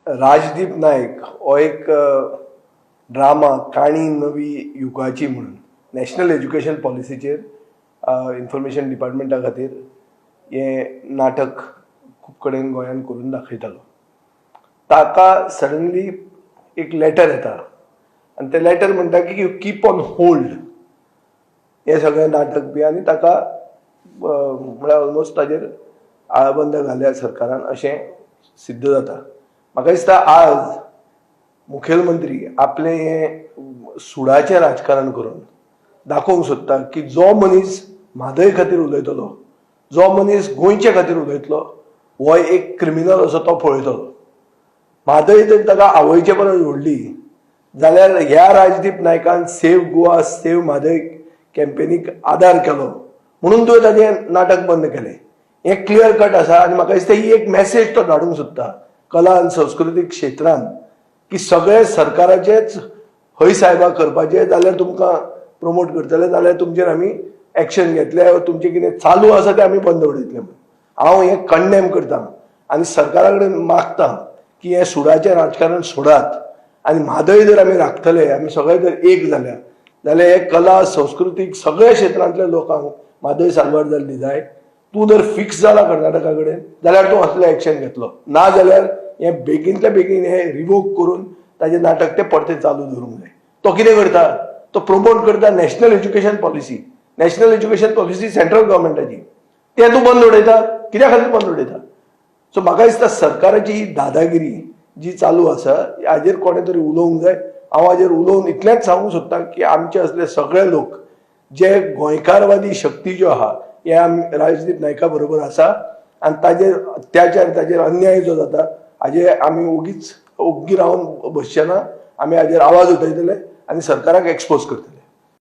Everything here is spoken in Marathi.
राजदीप नायक हो एक ड्रामा काणी नवी युगाची म्हणून नॅशनल एज्युकेशन पॉलिसीचेर इन्फॉर्मेशन डिपार्टमेंटा खातीर हे नाटक खूब कडेन गोंयान करून दाखयतालो. ताका सडनली एक लेटर येता आनी ते लेटर म्हणटा की यू कीप ऑन होल्ड हे सगळें नाटक बी आनी ताका म्हळ्यार ऑलमोस्ट ताजेर आळाबंद घाल्या सरकारान अशें सिद्ध जाता. म्हाका दिसता आज मुखेलमंत्री आपले हे सुडाचें राजकारण करून दाखोवंक सोदता की जो मनीस म्हादय खातीर उलयतलो, जो मनीस गोंयचे खातीर उलयतलो, हो एक क्रिमिनल असो तो पळयतलो. म्हादय जर ताका आवयचे परस व्हडली जाल्यार ह्या राजदीप नायकान सेव गोवा सेव म्हादय कॅम्पेनीक आदार केलो म्हणून तुवें ताजें नाटक बंद केलें. हें क्लियर कट आसा आनी म्हाका दिसता ही एक मॅसेज तो धाडूंक सोदता कला आनी संस्कृतीक क्षेत्रांत की सगळे सरकाराचेच हय साहेबा करपाचे जाल्यार तुमकां प्रमोट करतले जाल्यार तुमचेर आमी एक्शन घेतले, तुमचें कितें चालू आसा तें आमी बंद उडयतले. हांव हें कंडेम करतां आनी सरकारा कडेन मागतां की हें सुडाचें राजकारण सोडात आनी म्हादय जर आमी राखतले, आमी सगळे जर एक जाल्यार हे कला संस्कृतीक सगळ्या क्षेत्रांतल्या लोकांक म्हादय साल्वार जाल्ली जाय. तूं जर फिक्स जाला कर्नाटका कडेन जाल्यार तूं असलें एक्शन घेतलो, ना जाल्यार हें बेगीनतल्या बेगीन हें रिवोक करून ताजें नाटक तें परतें चालू दवरूंक जाय. तो कितें करता? तो प्रमोट करता national education policy. National education policy central गव्हर्मेंटाची, तें तूं बंद उडयता. कित्या खातीर बंद उडयता? सो म्हाका दिसता सरकाराची ही दादागिरी जी चालू आसा हाजेर कोणें तरी उलोवंक जाय. हांव हाजेर उलोवन इतलेंच सांगूंक सोदतां की आमचे असले सगळे लोक जे गोंयकारवादी शक्ती ज्यो आहा हे आमी राजदीप नायका बरोबर आसा आनी ताजेर अत्याचार ताजेर अन्याय जो जाता हाजे आमी ओग्गी रावन बसचे ना. आमी हाजेर आवाज उठयतले आनी सरकाराक एक्सपोज करतले.